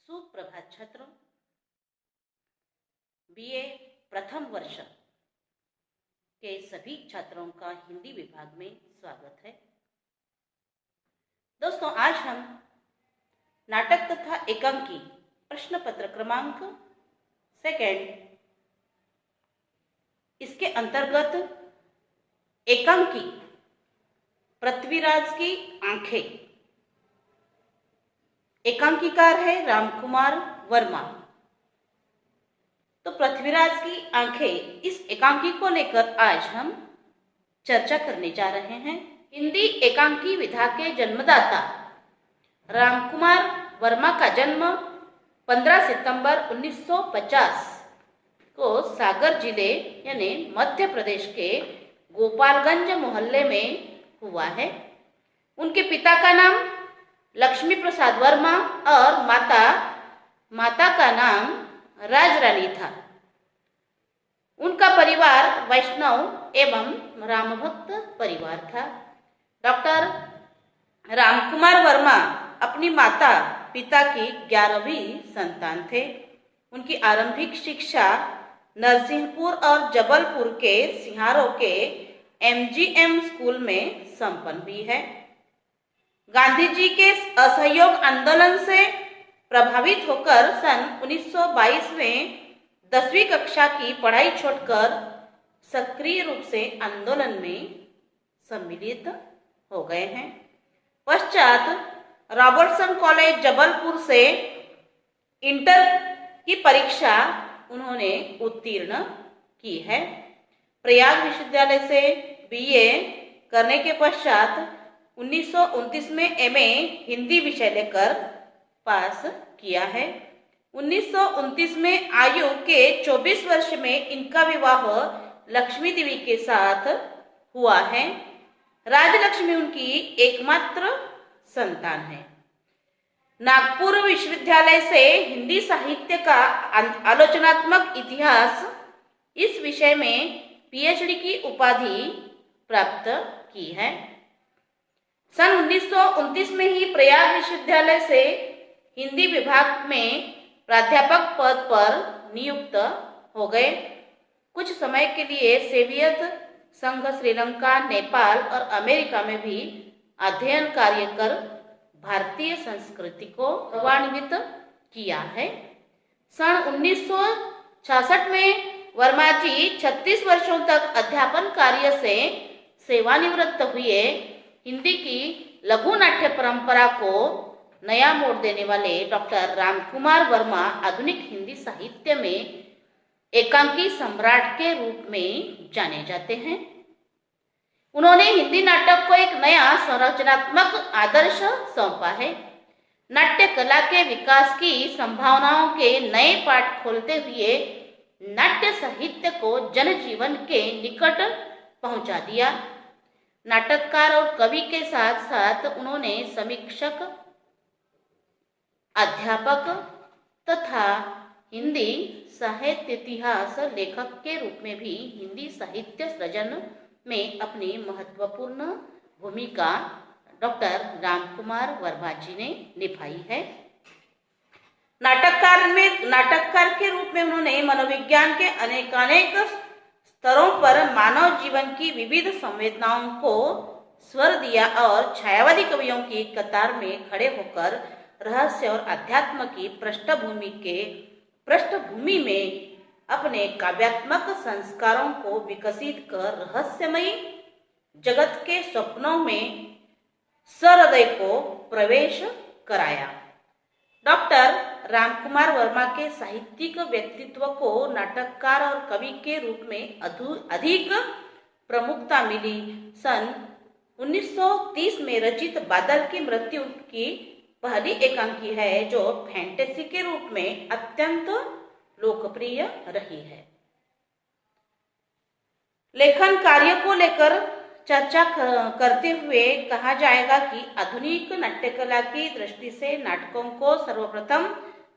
सुप्रभात छात्रों। बीए प्रथम वर्ष के सभी छात्रों का हिंदी विभाग में स्वागत है। दोस्तों, आज हम नाटक तथा एकांकी प्रश्न पत्र क्रमांक सेकंड, इसके अंतर्गत एकांकी पृथ्वीराज की आंखें, एकांकीकार है रामकुमार वर्मा। तो पृथ्वीराज की आंखें, इस एकांकी को लेकर आज हम चर्चा करने जा रहे हैं। हिंदी एकांकी विधा के जन्मदाता रामकुमार वर्मा का जन्म 15 सितंबर 1950 को सागर जिले यानी मध्य प्रदेश के गोपालगंज मोहल्ले में हुआ है। उनके पिता का नाम लक्ष्मी प्रसाद वर्मा और माता का नाम राजरानी था। उनका परिवार वैष्णव एवं रामभक्त परिवार था। डॉक्टर रामकुमार वर्मा अपनी माता पिता की 11वीं संतान थे। उनकी आरंभिक शिक्षा नरसिंहपुर और जबलपुर के सिंहारों के MGM स्कूल में संपन्न हुई है। गांधी जी के असहयोग आंदोलन से प्रभावित होकर सन 1922 में 10वीं कक्षा की पढ़ाई छोड़कर सक्रिय रूप से आंदोलन में सम्मिलित हो गए हैं। पश्चात रॉबर्टसन कॉलेज जबलपुर से इंटर की परीक्षा उन्होंने उत्तीर्ण की है। प्रयाग विश्वविद्यालय से BA करने के पश्चात 1929 में MA हिंदी विषय लेकर पास किया है। 1929 में आयु के 24 वर्ष में इनका विवाह लक्ष्मी देवी के साथ हुआ है। राजलक्ष्मी उनकी एकमात्र संतान है। नागपुर विश्वविद्यालय से हिंदी साहित्य का आलोचनात्मक इतिहास इस विषय में PhD की उपाधि प्राप्त की है। सन 1929 में ही प्रयाग विश्वविद्यालय से हिंदी विभाग में प्राध्यापक पद पर नियुक्त हो गए। कुछ समय के लिए सोवियत संघ, श्रीलंका, नेपाल और अमेरिका में भी अध्ययन कार्य कर भारतीय संस्कृति को गौरवान्वित किया है। सन 1966 में वर्मा जी 36 वर्षों तक अध्यापन कार्य से सेवानिवृत्त हुए। हिंदी की लघु नाट्य परंपरा को नया मोड़ देने वाले डॉक्टर रामकुमार वर्मा आधुनिक हिंदी साहित्य में एकांकी सम्राट के रूप में जाने जाते हैं। उन्होंने हिंदी नाटक को एक नया संरचनात्मक आदर्श सौंपा है। नाट्य कला के विकास की संभावनाओं के नए पाठ खोलते हुए नाट्य साहित्य को जनजीवन के निकट पहुंचा दिया। नाटककार और कवि के साथ साथ उन्होंने समीक्षक, अध्यापक तथा हिंदी साहित्य इतिहास लेखक के रूप में भी हिंदी साहित्य सृजन में अपनी महत्वपूर्ण भूमिका डॉक्टर रामकुमार वर्मा जी ने निभाई है। नाटककार के रूप में उन्होंने मनोविज्ञान के अनेक स्तरों पर मानव जीवन की विविध संवेदनाओं को स्वर दिया और छायावादी कवियों की कतार में खड़े होकर रहस्य और अध्यात्म की पृष्ठभूमि में अपने काव्यात्मक संस्कारों को विकसित कर रहस्यमयी जगत के स्वप्नों में सहृदय को प्रवेश कराया। डॉक्टर रामकुमार वर्मा के साहित्यिक व्यक्तित्व को नाटककार और कवि के रूप में अधिक प्रमुखता मिली। सन 1930 में रचित बादल की मृत्यु की पहली एकांकी है जो फैंटेसी के रूप में अत्यंत लोकप्रिय रही है। लेखन कार्य को लेकर चर्चा करते हुए कहा जाएगा कि आधुनिक नाट्यकला की दृष्टि से नाटकों को सर्वप्रथम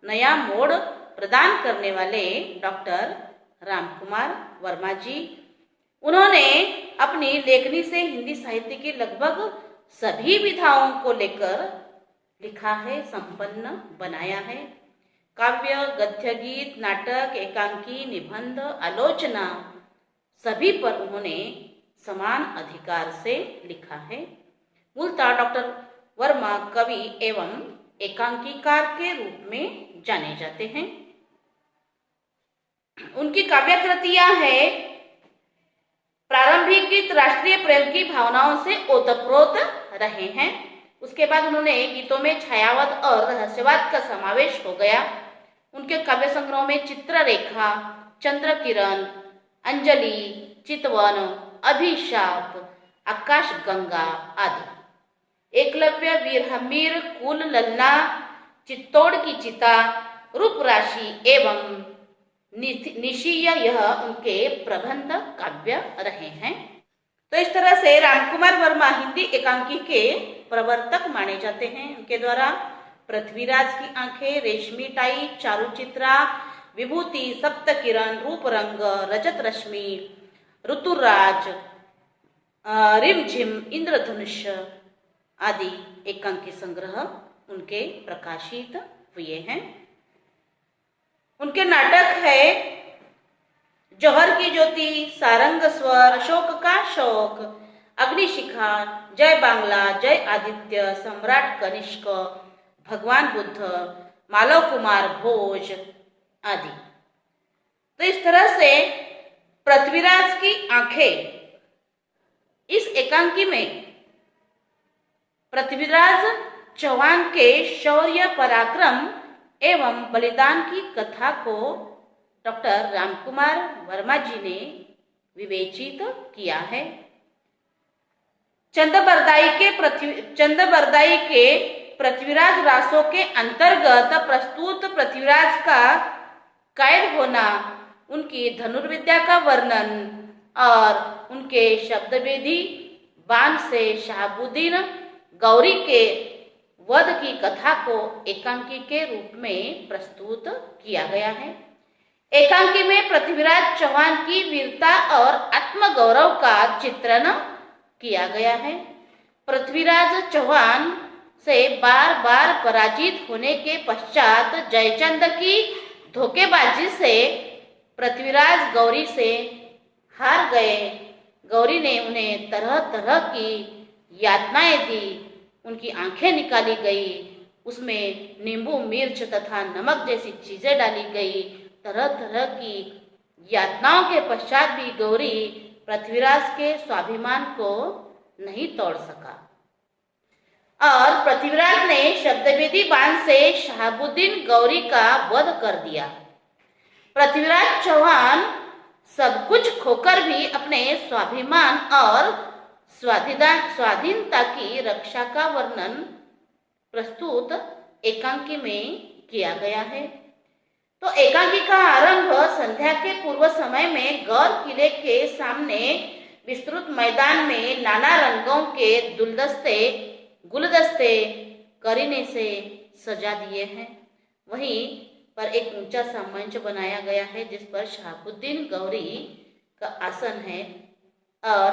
नया मोड़ प्रदान करने वाले डॉक्टर रामकुमार वर्मा जी, उन्होंने अपनी लेखनी से हिंदी साहित्य की लगभग सभी विधाओं को लेकर लिखा है, संपन्न बनाया है। काव्य, गद्य, गीत, नाटक, एकांकी, निबंध, आलोचना सभी पर उन्होंने समान अधिकार से लिखा है। मूलतः डॉक्टर वर्मा कवि एवं एकांकीकार के रूप में जाने जाते हैं। उनकी काव्य कृतियां हैं प्रारंभिक गीत राष्ट्रीय प्रेम की भावनाओं से ओतप्रोत रहे हैं। उसके बाद उन्होंने गीतों में छायावाद और रहस्यवाद का समावेश हो गया। उनके काव्य संग्रह में चित्ररेखा, चंद्र किरण, अंजलि, चितवन, अभिशाप, आकाश गंगा आदि, एकलव्य, वीर हमीर, कुल, ललना, चित्तौड़ की चिता, रूप राशि एवं निशीय यह उनके प्रबंध काव्य रहे हैं। तो इस तरह से रामकुमार वर्मा हिंदी एकांकी के प्रवर्तक माने जाते हैं। उनके द्वारा पृथ्वीराज की आंखें, रेशमी टाई, चारुचित्रा, विभूति, सप्तकिरण, रूप रंग, रजत रश्मि, ऋतुराज, रिमझिम, इंद्रधनुष आदि एकांकी संग्रह उनके प्रकाशित हुए हैं। उनके नाटक है जौहर की ज्योति, सारंग स्वर, अशोक का शोक, अग्निशिखा, जय बांग्ला, जय आदित्य, सम्राट कनिष्क, भगवान बुद्ध, मालव कुमार भोज आदि। तो इस तरह से पृथ्वीराज की आंखें, इस एकांकी में पृथ्वीराज चौहान के शौर्य, पराक्रम एवं बलिदान की कथा को डॉक्टर रामकुमार वर्मा जी ने विवेचित किया है। चंदबरदाई के पृथ्वीराज रासों के अंतर्गत प्रस्तुत पृथ्वीराज का कैद होना, उनकी धनुर्विद्या का वर्णन और उनके शब्दवेदी बाण से शहाबुद्दीन गौरी के वध की कथा को एकांकी के रूप में प्रस्तुत किया गया है। एकांकी में पृथ्वीराज चौहान की वीरता और आत्मगौरव का चित्रण किया गया है। पृथ्वीराज चौहान से बार बार पराजित होने के पश्चात जयचंद की धोखेबाजी से पृथ्वीराज गौरी से हार गए। गौरी ने उन्हें तरह तरह की यातनाएं दी, उनकी आंखें निकाली गई, उसमें नींबू, मिर्च तथा नमक जैसी चीजें डाली गई। तरह तरह की यातनाओं के पश्चात भी गौरी पृथ्वीराज के स्वाभिमान को नहीं तोड़ सका और पृथ्वीराज ने शब्दवेदी बाण से शहाबुद्दीन गौरी का वध कर दिया। पृथ्वीराज चौहान सब कुछ खोकर भी अपने स्वाभिमान और स्वाधीनता की रक्षा का वर्णन प्रस्तुत एकांकी में किया गया है। तो एकांकी का आरंभ संध्या के पूर्व समय में गौर किले के सामने विस्तृत मैदान में नाना रंगों के गुलदस्ते करीने से सजा दिए हैं। वहीं पर एक ऊंचा सा मंच बनाया गया है जिस पर शहाबुद्दीन गौरी का आसन है और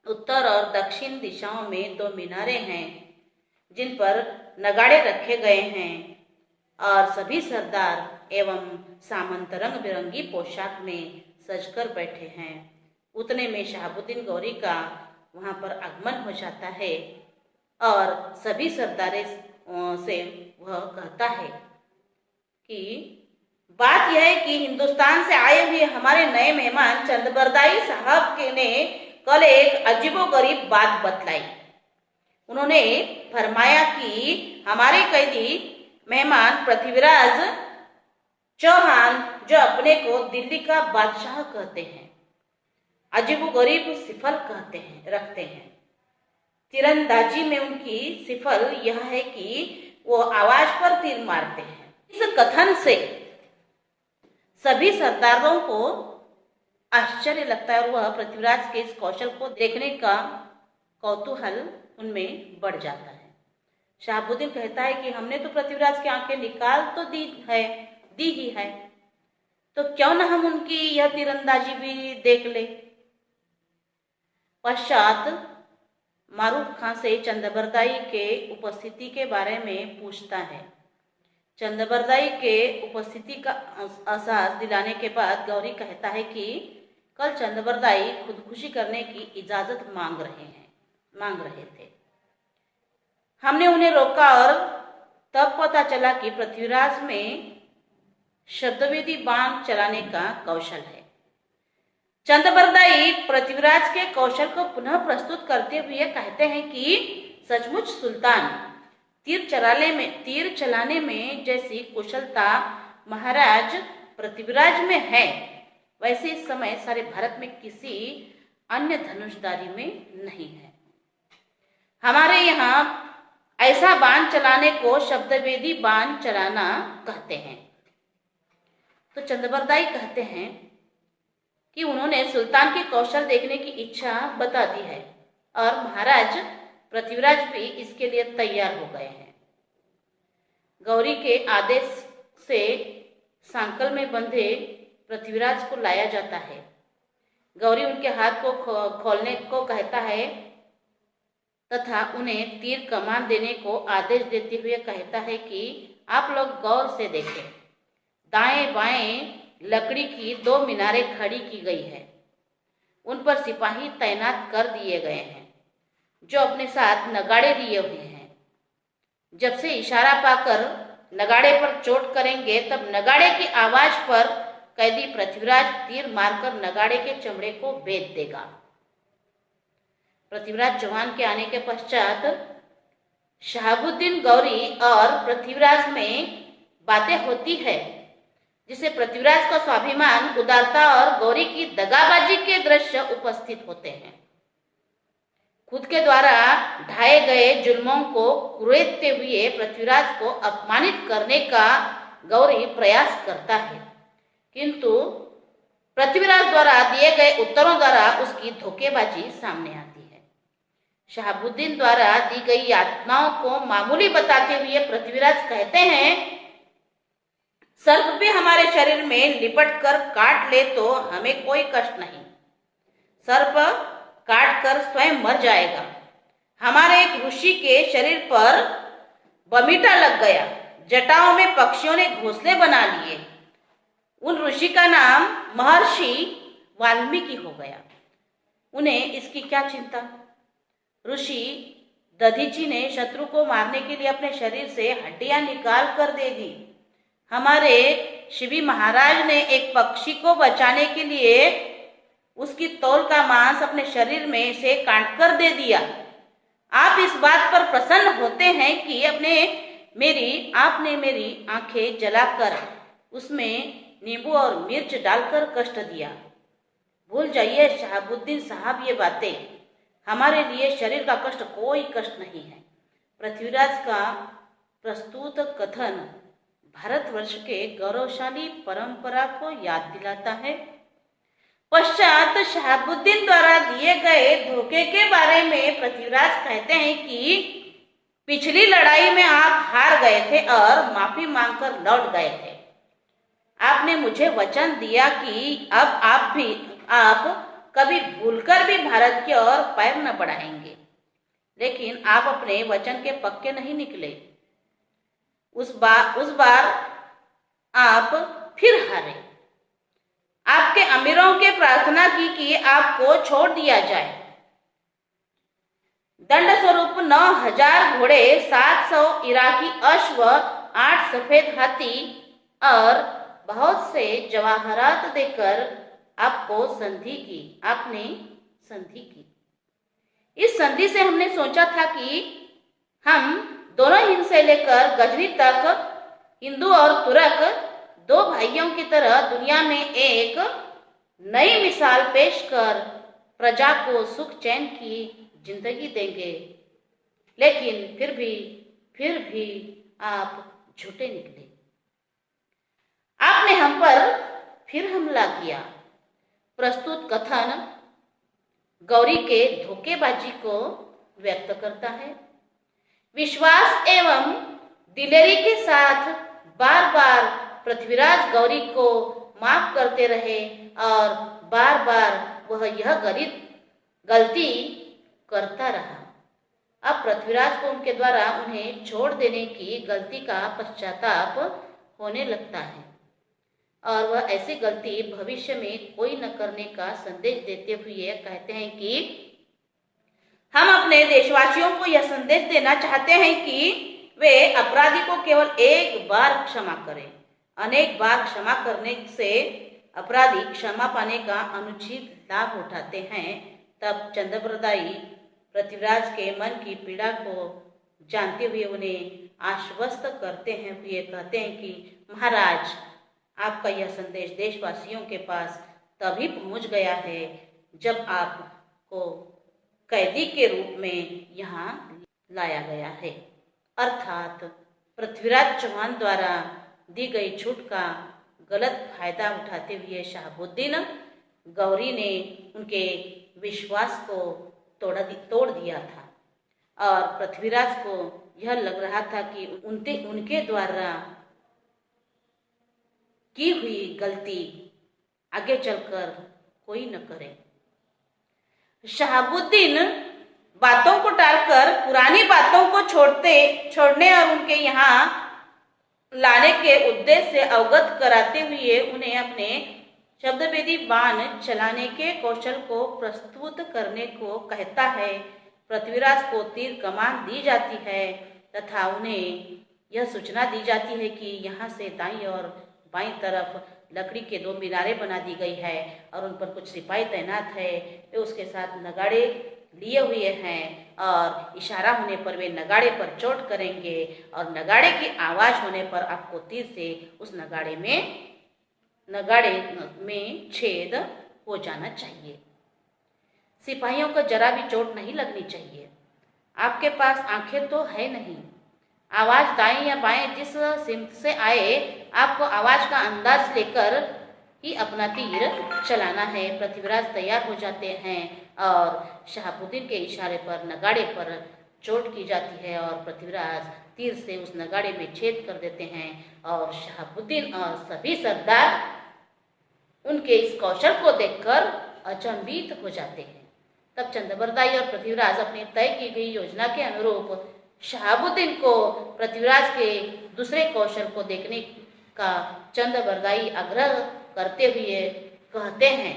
उत्तर और दक्षिण दिशाओं में 2 मीनारें हैं जिन पर नगाड़े रखे गए हैं और सभी सरदार एवं सामंत रंग बिरंगी पोशाक में सजकर बैठे हैं। उतने में शहाबुद्दीन गौरी का वहां पर आगमन हो जाता है और सभी सरदारे से वह कहता है कि बात यह है कि हिंदुस्तान से आए हुए हमारे नए मेहमान चंदबरदाई साहब के ने कल एक अजीबोगरीब बात बतलाई। उन्होंने फरमाया कि हमारे कैदी मेहमान पृथ्वीराज चौहान जो अपने को दिल्ली का बादशाह कहते हैं, अजीबोगरीब सिफल रखते हैं। तीरंदाजी में उनकी सिफल यह है कि वो आवाज पर तीर मारते हैं। इस कथन से सभी सरदारों को आश्चर्य लगता है और वह पृथ्वीराज के इस कौशल को देखने का कौतूहल उनमें बढ़ जाता है। शहाबुद्दीन कहता है कि हमने तो पृथ्वीराज की आंखें निकाल तो दी ही है, तो क्यों न हम उनकी यह तीरंदाजी भी देख ले। पश्चात मारूफ खां से चंदबरदाई के उपस्थिति के बारे में पूछता है। चंद्रबरदाई के उपस्थिति का एहसास दिलाने के बाद गौरी कहता है कि कल चंद्रबरदाई खुदकुशी करने की इजाजत मांग रहे थे। हमने उन्हें रोका और तब पता चला कि पृथ्वीराज में शब्दवेदी बाण चलाने का कौशल है। चंद्रबरदाई पृथ्वीराज के कौशल को पुनः प्रस्तुत करते हुए कहते हैं कि सचमुच सुल्तान तीर चलाने में जैसी कुशलता महाराज पृथ्वीराज में है, वैसे इस समय सारे भारत में किसी अन्य धनुषधारी में नहीं है। हमारे यहाँ ऐसा बाण चलाने को शब्दवेदी बाण चलाना कहते हैं। तो चंद्रबरदाई कहते हैं कि उन्होंने सुल्तान के कौशल देखने की इच्छा बता दी है और महाराज पृथ्वीराज भी इसके लिए तैयार हो गए हैं। गौरी के आदेश से सांकल में बंधे पृथ्वीराज को लाया जाता है। गौरी उनके हाथ को खोलने को कहता है तथा उन्हें तीर कमान देने को आदेश देते हुए कहता है कि आप लोग गौर से देखें। दाएं बाएं लकड़ी की 2 मीनारें खड़ी की गई है। उन पर सिपाही तैनात कर दिए गए हैं जो अपने साथ नगाड़े लिए हुए हैं। जब से इशारा पाकर नगाड़े पर चोट करेंगे तब नगाड़े की आवाज पर कैदी पृथ्वीराज तीर मारकर नगाड़े के चमड़े को बेच देगा। पृथ्वीराज चौहान के आने के पश्चात शहाबुद्दीन, गौरी और पृथ्वीराज में बातें होती है जिसे पृथ्वीराज का स्वाभिमान, उदारता और गौरी की दगाबाजी के दृश्य उपस्थित होते हैं। खुद के द्वारा ढाए गए जुल्मों को कुरेदते हुए पृथ्वीराज को अपमानित करने का गौरी प्रयास करता है, किंतु पृथ्वीराज द्वारा दिए गए उत्तरों द्वारा उसकी धोखेबाजी सामने आती है। शहाबुद्दीन द्वारा दी गई यातनाओं को मामूली बताते हुए पृथ्वीराज कहते हैं, सर्प भी हमारे शरीर में लिपट कर काट ले तो हमें कोई कष्ट नहीं। सर्प काट कर स्वयं मर जाएगा। हमारे एक ऋषि के शरीर पर बमीटा लग गया। जटाओं में पक्षियों ने घोंसले बना लिए। उन ऋषि का नाम महर्षि वाल्मीकि हो गया। उन्हें इसकी क्या चिंता। ऋषि दधीची ने शत्रु को मारने के लिए अपने शरीर से हड्डियां निकाल कर दे दी। हमारे शिवी महाराज ने एक पक्षी को बचाने के लिए उसकी तौल का मांस अपने शरीर में से काट कर दे दिया। आप इस बात पर प्रसन्न होते हैं कि आपने मेरी आंखें जलाकर उसमें नींबू और मिर्च डालकर कष्ट दिया। भूल जाइए शहाबुद्दीन साहब ये बातें। हमारे लिए शरीर का कष्ट कोई कष्ट नहीं है। पृथ्वीराज का प्रस्तुत कथन भारतवर्ष के गौरवशाली परंपरा को याद दिलाता है। पश्चात शहाबुद्दीन द्वारा दिए गए धोखे के बारे में पृथ्वीराज कहते हैं कि पिछली लड़ाई में आप हार गए थे और माफी मांगकर लौट गए थे। आपने मुझे वचन दिया कि अब आप कभी भूलकर भी भारत की ओर पैर न बढ़ाएंगे, लेकिन आप अपने वचन के पक्के नहीं निकले। उस बार आप फिर हारे। आपके अमीरों के प्रार्थना की कि आपको छोड़ दिया जाए। दंड स्वरूप 9000 घोड़े, 700 इराकी अश्व, 8 सफेद हाथी और बहुत से जवाहरात देकर आपने संधि की। इस संधि से हमने सोचा था कि हम दोनों हिंद से लेकर गजनी तक हिंदू और तुर्क 2 भाइयों की तरह दुनिया में एक नई मिसाल पेश कर प्रजा को सुख चैन की जिंदगी देंगे। लेकिन फिर भी आप झूठे निकले। आपने हम पर फिर हमला किया। प्रस्तुत कथन गौरी के धोखेबाजी को व्यक्त करता है। विश्वास एवं दिलेरी के साथ बार बार पृथ्वीराज गौरी को माफ करते रहे और बार बार वह यह गलती करता रहा। अब पृथ्वीराज को उनके द्वारा उन्हें छोड़ देने की गलती का पश्चाताप होने लगता है और वह ऐसी गलती भविष्य में कोई न करने का संदेश देते हुए कहते हैं कि हम अपने देशवासियों को यह संदेश देना चाहते हैं कि वे अपराधी को केवल एक बार क्षमा करें। अनेक बार क्षमा करने से अपराधी क्षमा पाने का अनुचित लाभ उठाते हैं। तब चंद्रबरदाई पृथ्वीराज के मन की पीड़ा को जानते हुए उन्हें आश्वस्त करते हैं, हुए कहते हैं कि महाराज, आपका यह संदेश देशवासियों के पास तभी पहुंच गया है जब आपको कैदी के रूप में यहाँ लाया गया है। अर्थात पृथ्वीराज चौहान द्वारा दी गई छूट का गलत फायदा उठाते हुए शहाबुद्दीन गौरी ने उनके विश्वास को तोड़ दिया था और पृथ्वीराज को यह लग रहा था कि उनके द्वारा की हुई गलती आगे चलकर कोई न करे। शहाबुद्दीन बातों को टालकर पुरानी बातों को छोड़ने और उनके यहाँ लाने के उद्देश्य से अवगत कराते हुए उन्हें अपने शब्दभेदी बाण चलाने के कौशल को प्रस्तुत करने को कहता है। पृथ्वीराज को तीर कमान दी जाती है तथा उन्हें यह सूचना दी जाती है कि यहाँ से दाईं और बाईं तरफ लकड़ी के 2 मीनारें बना दी गई है और उन पर कुछ सिपाही तैनात है। वे उसके साथ नगाड़े लिए हुए हैं और इशारा होने पर वे नगाड़े पर चोट करेंगे और नगाड़े की आवाज होने पर आपको तीर से उस नगाड़े में छेद हो जाना चाहिए। सिपाहियों को जरा भी चोट नहीं लगनी चाहिए। आपके पास आंखें तो है नहीं। आवाज दाएं या बाएं जिस सिमत से आए आपको आवाज का अंदाज लेकर ही अपना तीर चलाना है। पृथ्वीराज तैयार हो जाते हैं और शहाबुद्दीन के इशारे पर नगाड़े पर चोट की जाती है और पृथ्वीराज तीर से उस नगाड़े में छेद कर देते हैं और शहाबुद्दीन और सभी सरदार उनके इस कौशल को देखकर अचंभित हो जाते हैं। तब चंद्रबरदाई और पृथ्वीराज अपनी तय की गई योजना के अनुरूप शहाबुद्दीन को पृथ्वीराज के दूसरे कौशल को देखने का चंद्रबरदाई आग्रह करते हुए कहते हैं,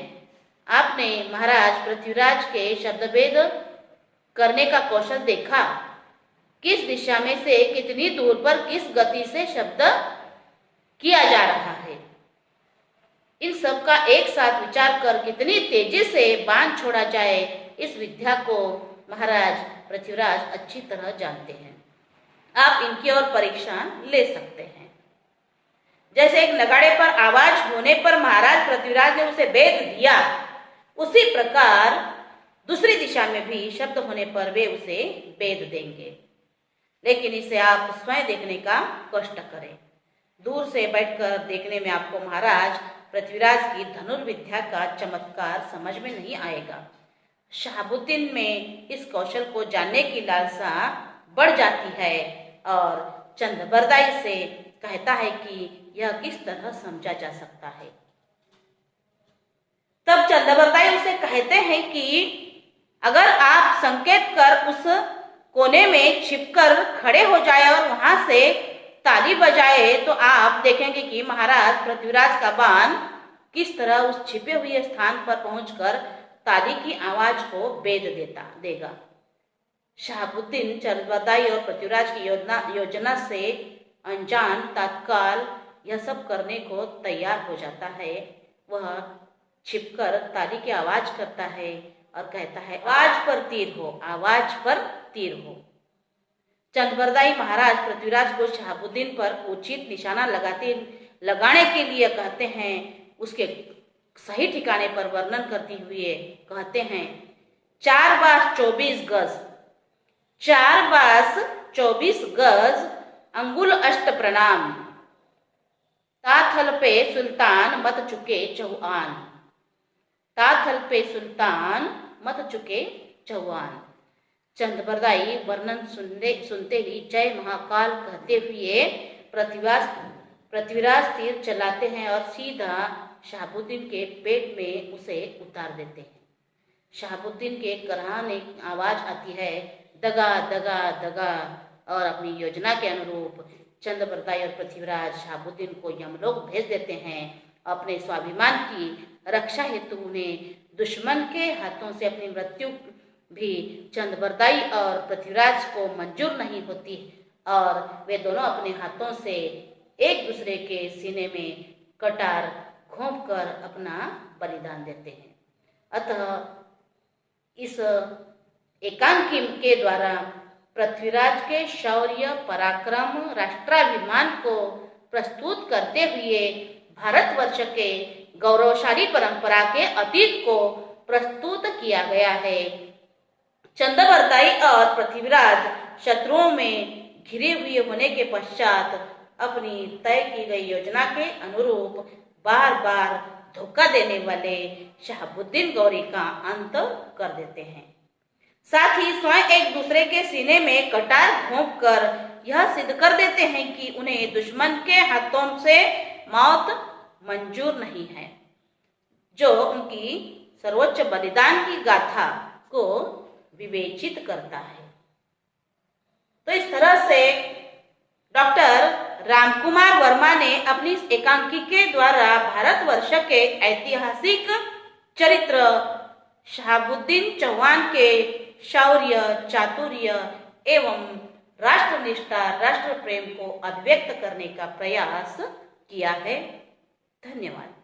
आपने महाराज पृथ्वीराज के शब्दभेद करने का कौशल देखा। किस दिशा में से कितनी दूर पर किस गति से शब्द किया जा रहा है, इन सब का एक साथ विचार कर कितनी तेजी से बाण छोड़ा जाए, इस विद्या को महाराज पृथ्वीराज अच्छी तरह जानते हैं। आप इनकी और परीक्षा ले सकते हैं। जैसे एक नगाड़े पर आवाज होने पर महाराज पृथ्वीराज ने उसे भेद दिया, उसी प्रकार दूसरी दिशा में भी शब्द होने पर वे उसे भेद देंगे। लेकिन इसे आप स्वयं देखने का कष्ट करें। दूर से बैठकर देखने में आपको महाराज पृथ्वीराज की धनुर्विद्या का चमत्कार समझ में नहीं आएगा। शहाबुद्दीन में इस कौशल को जानने की लालसा बढ़ जाती है और चंद्रबरदाई से कहता है कि यह किस तरह समझा जा सकता है। तब चंद्रबरदाई उसे कहते हैं कि अगर आप संकेत कर उस कोने में छिपकर खड़े हो जाए और वहां से ताली बजाए तो आप देखेंगे कि महाराज पृथ्वीराज का बाण किस तरह उस छिपे हुए स्थान पर पहुंचकर ताली की आवाज को भेद देगा। शहाबुद्दीन चंद्रबरदाई और पृथ्वीराज की योजना से अनजान तत्काल यह सब करने को तैयार हो जाता है। वह छिपकर ताली की आवाज करता है और कहता है, आवाज पर तीर हो, आवाज पर तीर हो। चंद्रबरदाई महाराज पृथ्वीराज को शहाबुद्दीन पर उचित निशाना लगाने के लिए कहते हैं। उसके सही ठिकाने पर वर्णन करते हुए कहते हैं, 4 बास 24 गज, 4 बास 24 गज, अंगुल अष्ट प्रणाम, ताथल पे सुल्तान मत चुके चौहान, ताथल पे सुल्तान मत चुके चौहान। चंद्रबरदाई वर्णन सुनते ही जय महाकाल कहते हुए पृथ्वीराज तीर चलाते हैं और सीधा शहाबुद्दीन के पेट में उसे उतार देते हैं। शहाबुद्दीन के कराहने आवाज आती है। दगा दगा दगा और अपनी योजना के अनुरूप चंद्रबरदाई और पृथ्वीराज शहाबुद्दीन को यमलोक भेज देते हैं। अपने स्वाभिमान की रक्षा हेतु उन्हें दुश्मन के हाथों से अपनी मृत्यु भी चंद्रबरदाई और पृथ्वीराज को मंजूर नहीं होती और वे दोनों अपने हाथों से एक दूसरे के सीने में कटार घोंपकर अपना बलिदान देते हैं। अतः इस एकांकी के द्वारा पृथ्वीराज के शौर्य, पराक्रम, राष्ट्राभिमान को प्रस्तुत करते हुए भारतवर्ष के गौरवशाली परंपरा के अतीत को प्रस्तुत किया गया है। चंद्रबरदाई और पृथ्वीराज शत्रुओं में घिरे हुए होने के पश्चात अपनी तय की गई योजना के अनुरूप बार बार धोखा देने वाले शहाबुद्दीन गौरी का अंत कर देते हैं। साथ ही स्वयं एक दूसरे के सीने में कटार घोंपकर यह सिद्ध कर देते हैं कि उन्हें दुश्मन के हाथों से मौत मंजूर नहीं है, जो उनकी सर्वोच्च बलिदान की गाथा को विवेचित करता है। तो इस तरह से डॉक्टर रामकुमार वर्मा ने अपनी एकांकी के द्वारा भारतवर्ष के ऐतिहासिक चरित्र शहाबुद्दीन चौहान के शौर्य, चातुर्य एवं राष्ट्रनिष्ठा, राष्ट्र प्रेम को अभिव्यक्त करने का प्रयास किया है। धन्यवाद।